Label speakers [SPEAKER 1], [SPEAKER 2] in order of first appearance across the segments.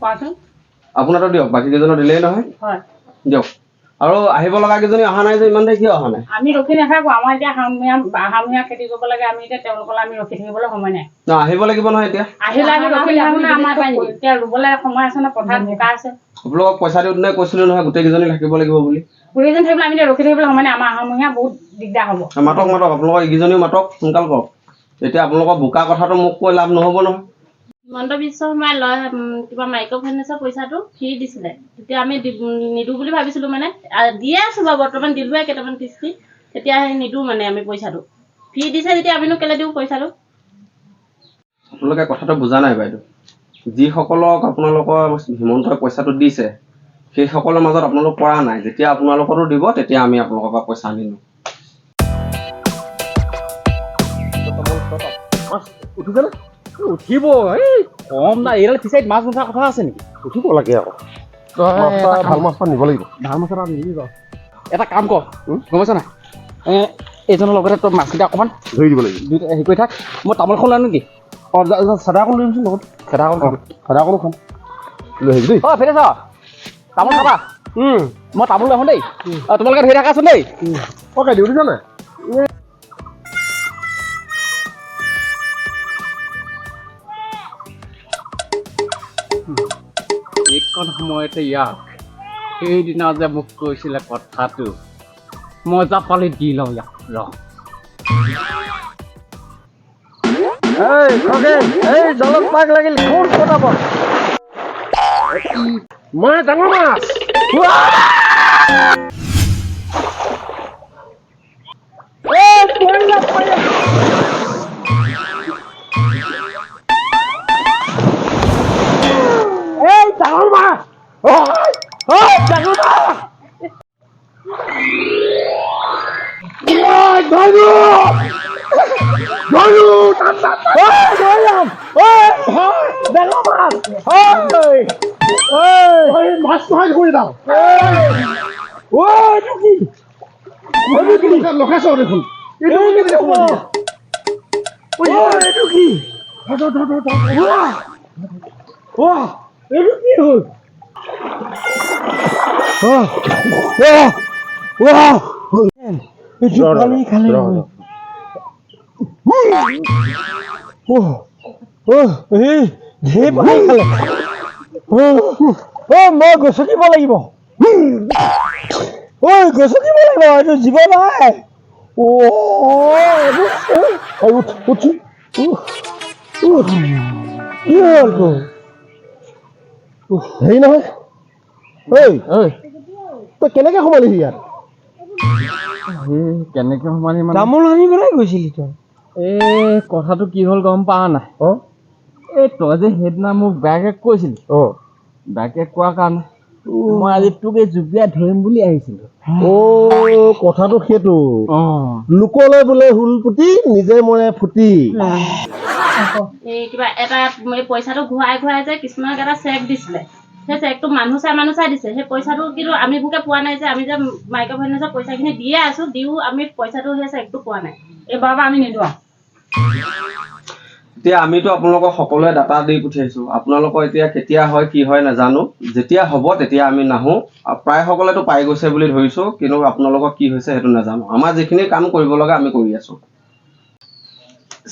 [SPEAKER 1] কোৱাচোন
[SPEAKER 2] আপোনাৰতো দিয়ক বাকী কেইজনৰ দিলেই নহয়
[SPEAKER 1] হয়
[SPEAKER 2] দিয়ক আৰু আহিব লগা কেইজনী অহা নাই যে ইমান দেৰি কিয় অহা নাই
[SPEAKER 1] আমি ৰখি নাথাকো আমাৰ এতিয়া হামহীয়া খেতি কৰিব লাগে আমি এতিয়া তেওঁলোকলৈ আমি ৰখি থাকিবলৈ সময় নাই
[SPEAKER 2] আহিব লাগিব নহয় এতিয়া
[SPEAKER 1] আহিলে আমি ৰখি নাথাকো না আমাৰ এতিয়া ৰুবলৈ সময় আছে ন পথাৰত বোকা আছে
[SPEAKER 2] আপোনালোকক পইচা দিওঁতে কৈছিলো নহয় গোটেইকেইজনী থাকিব লাগিব বুলি
[SPEAKER 1] গোটেইজন থাকিলে আমি এতিয়া ৰখি থাকিবলৈ সময় নাই আমাৰ হামহীয়া বহুত দিগদাৰ হ'ব
[SPEAKER 2] মাতক আপোনালোকৰ এইকেইজনীও মাতক সোনকাল কৰক এতিয়া আপোনালোকৰ বোকা কথাটো মোক কৈ লাভ নহ'ব নহয়
[SPEAKER 1] হিমন্ত বিশ্ব শৰ্মাই লয় কিবা মাইক্ৰ' ফাইনেন্সৰ পইচাটো ফ্ৰী দিছিলে তেতিয়া আমি নিদো বুলি ভাবিছিলো মানে দিয়ে আছো বাৰু বৰ্তমান দিলোৱে কেইটামান কিস্তি তেতিয়া নিদো মানে আমি পইচাটো ফ্ৰী দিছে তেতিয়া আমিনো কেলে দিওঁ পইচাটো
[SPEAKER 2] আপোনালোকে কথাটো বুজা নাই বাইদেউ যিসকলক আপোনালোকৰ হিমন্তই পইচাটো দিছে সেইসকলৰ মাজত আপোনালোক পৰা নাই যেতিয়া আপোনালোকৰো দিব তেতিয়া আমি আপোনালোকৰ পৰা পইচা আনি নিওঁ
[SPEAKER 3] উঠিছেনে উঠিব এই কম নাই এইডাল ফিচাৰীত মাছ নোঠা কথা আছে নেকি উঠিব লাগে আকৌ ভাল মাছ নিব লাগিব ভাল মাছ এটা নিবি এটা কাম কৰ গম পাইছ নাই এইজনৰ লগতে তই মাছকেইটা অকণমান ধৰি দিব লাগিব দুইটা হেৰি কৰি থাক মই তামোলখন লৈ নেকি অঁ চাদা অকণ লৈ আহিছোঁ লগত চাদা অকণো খাম লৈ আহিবি দেই অঁ ফেৰিছ তামোল খাবা মই তামোল লৈ আহোঁ দেই তোমালোকে ধৰি থাকাচোন দেই অ'কে দি উঠিছ নাই এইকণ সময়তে ইয়াক সেইদিনা যে মোক কৈছিলে কথাটো মজা পালি দি লওঁ ইয়াক এই জলত পাক লাগিল কোন পতাব মই ডাঙৰ মাছ ডাঙৰ মাছ মাছ নহয় কৰি দাও লখাইছ দেখোন এইটো কি এইটো কি হ'ল মই গছকিব লাগিব গছকিব লাগিব এইটো জীৱ নাই কি হ'ল হেৰি নহয় তই কেনেকে সোমালিহি ইয়াত কেনেকে সোমালি মানে তামোল আনিবলৈ গৈছিলি তই এই কথাটো কি হ'ল গম পাৱ নাই এই তই যে সেইদিনা মোক বেয়াকে কৈছিলি বেয়াকে কোৱাৰ কাৰণে মই আজি তোক এই জুবিয়াই ধৰিম বুলি আহিছিলো কথাটো সেইটো লোকলৈ বোলে হুল পুতি নিজে মৰে ফুটি
[SPEAKER 1] এই কিবা এটা পইচাটো ঘূৰাই যে কিছুমানক এটা চেক দিছিলে সেই চেকটো মানুহ চাই দিছে সেই পইচাটো কিন্তু আমি বোকে পোৱা নাই যে আমি যে মাইক্ৰ' ফাইনেন্সৰ পইচাখিনি দিয়ে আছো দিও আমি পইচাটো সেই চেকটো পোৱা নাই এইবাৰৰ পৰা আমি নিদিওঁ
[SPEAKER 2] এতিয়া আমিতো আপোনালোকক সকলোৱে ডাটা দি পঠিয়াইছো আপোনালোকৰ এতিয়া কেতিয়া হয় কি হয় নাজানো যেতিয়া হ'ব তেতিয়া আমি নাহো প্ৰায় সকলেতো পাই গৈছে বুলি ধৰিছো কিন্তু আপোনালোকৰ কি হৈছে সেইটো নাজানো আমাৰ যিখিনি কাম কৰিব লগা আমি কৰি আছো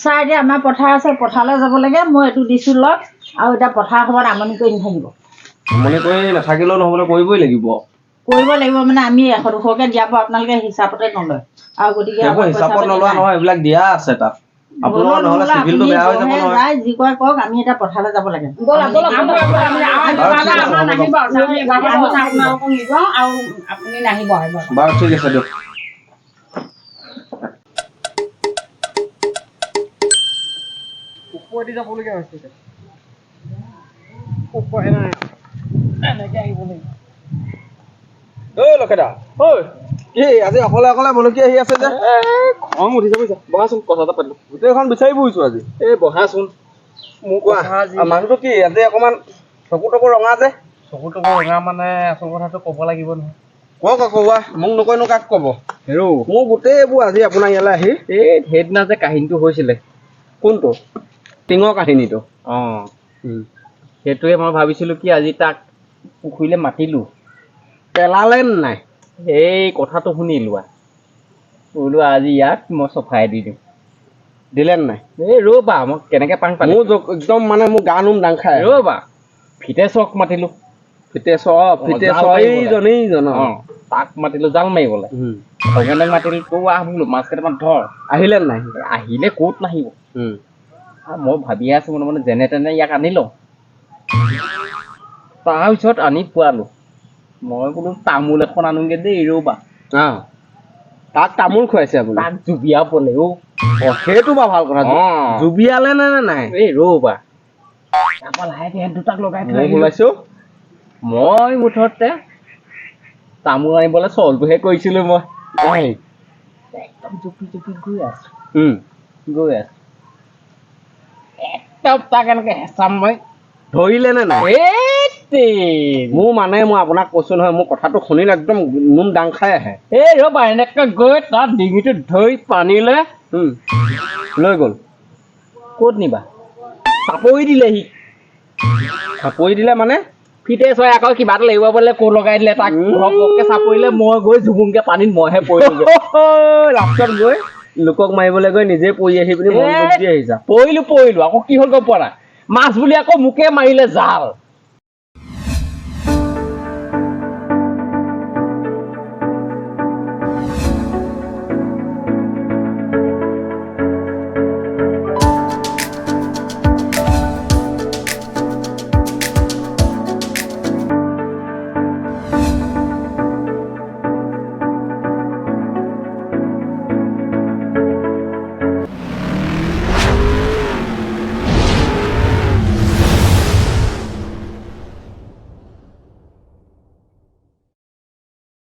[SPEAKER 4] ছাৰ এতিয়া আমাৰ পথাৰ আছে পথাৰলৈ যাব লাগে মই এইটো দিছোঁ লগ আৰু এতিয়া পথাৰ সময়ত আমনি কৰি নাথাকিব
[SPEAKER 2] আমনি কৰি নাথাকিলেও নহ'লে কৰিবই লাগিব
[SPEAKER 4] মানে আমি 100-200কে দিয়াৰ পৰা আপোনালোকে হিচাপতে নলয় আৰু গতিকে
[SPEAKER 2] হিচাপত নলোৱা নহয় এইবিলাক দিয়া আছে তাত আপোনালোকৰ নহ'লে চিভিলটো বেয়া হৈ যাব নহয়
[SPEAKER 4] যি কয় কওক আমি এতিয়া পথাৰলৈ যাব লাগে
[SPEAKER 1] আপুনি নাহিব
[SPEAKER 2] বাৰু ঠিক আছে দিয়ক
[SPEAKER 3] ওপৰেদি যাবলগীয়া হৈছে ওপৰে নাই এনেকে আহিব লাগিব
[SPEAKER 2] লক্ষেদা কি আজি অকলে বলকি আহি আছে যে
[SPEAKER 3] খং উঠিছে বুজিছা বহাচোন কথা এটা পাতিলো
[SPEAKER 2] গোটেইখন বিচাৰি ফুৰিছো আজি
[SPEAKER 3] এই বহাচোন
[SPEAKER 2] মোক কোৱা মানুহটো কি আজি অকণমান চকু ৰঙা যে
[SPEAKER 3] চকু ৰঙা মানে আচল কথাটো ক'ব লাগিব নহয়
[SPEAKER 2] কওক আকৌ মোক নকয়নো কাক ক'ব
[SPEAKER 3] হেৰৌ
[SPEAKER 2] মোৰ গোটেই এইবোৰ আজি আপোনাৰ ইয়ালৈ আহি
[SPEAKER 3] এই সেইদিনা যে কাহিনীটো হৈছিলে
[SPEAKER 2] কোনটো টিঙৰ কাহিনীটো
[SPEAKER 3] সেইটোৱে মই ভাবিছিলোঁ কি আজি তাক পুখুৰীলৈ মাতিলোঁ
[SPEAKER 2] পেলালে নাই
[SPEAKER 3] সেই কথাটো শুনিলোঁ বোলো আজি ইয়াক মই চফাই দি দিম
[SPEAKER 2] দিলে নাই
[SPEAKER 3] এই ৰ'বা মই কেনেকৈ পাং পালোঁ
[SPEAKER 2] মোৰ একদম মানে মোৰ গা নোম দাং খাই
[SPEAKER 3] ৰ'বা ফিটেছক মাতিলোঁ
[SPEAKER 2] ফিটেছ
[SPEAKER 3] জাল মাৰিবলে।
[SPEAKER 2] এইজন
[SPEAKER 3] অঁ তাক মাতিলোঁ জাল মাৰিবলৈ ভগৱানক মাতিলোঁ তই আহ বোলো মাছ কেইটামান ধৰ
[SPEAKER 2] আহিলে নাই
[SPEAKER 3] আহিলে ক'ত নাহিব মই ভাবি আছোঁ মানে যেনে তেনে ইয়াক আনি লওঁ তাৰপিছত আনি পোৱালোঁ মই বোলো তামোল এখন আনোগৈ দেই ৰ'বা
[SPEAKER 2] তাক তামোল খুৱাইছে আপুনি
[SPEAKER 3] তাক জুবিয়াবলৈ
[SPEAKER 2] সেইটো বাৰু ভাল কথা
[SPEAKER 3] অঁ
[SPEAKER 2] জুবিয়ালে নে নাই
[SPEAKER 3] এই ৰ'বা তাৰপৰা লাহেকৈ সিহঁত দুটাক লগাই থৈ
[SPEAKER 2] মই
[SPEAKER 3] আহিলোঁ।
[SPEAKER 2] ওলাইছো
[SPEAKER 3] মই মুঠতে তামোল আনিবলৈ চলটোহে কৰিছিলোঁ মই একদম জুপি জুপি গৈ আছোঁ একদম তাক এনেকৈ হেঁচা মই
[SPEAKER 2] ধৰিলে নে নাই মোৰ মানে মই আপোনাক কৈছো নহয় মোৰ কথাটো শুনিলে একদম নোম দাং খাই আহে
[SPEAKER 3] এই ৰ'বা এনেকৈ গৈ তাত ডিঙিটো ধৰি পানীলৈ
[SPEAKER 2] লৈ গ'ল
[SPEAKER 3] ক'ত নিবা চাপৰি দিলেহি
[SPEAKER 2] চাপৰি দিলে মানে
[SPEAKER 3] ফিটেছ হয় আকৌ কিবা এটা লাগিব বোলে ক'ত লগাই দিলে তাক ঘপককৈ চাপৰিলে মই গৈ জুবুংকৈ পানীত মইহে পৰিলোঁ
[SPEAKER 2] লাষ্টত গৈ লোকক মাৰিবলৈ গৈ নিজে পৰি আহি পিনি মন দুখ দি আহিছা
[SPEAKER 3] পৰিলোঁ আকৌ কি হ'ল গম পোৱা নাই মাছ বুলি আকৌ মোকে মাৰিলে জাল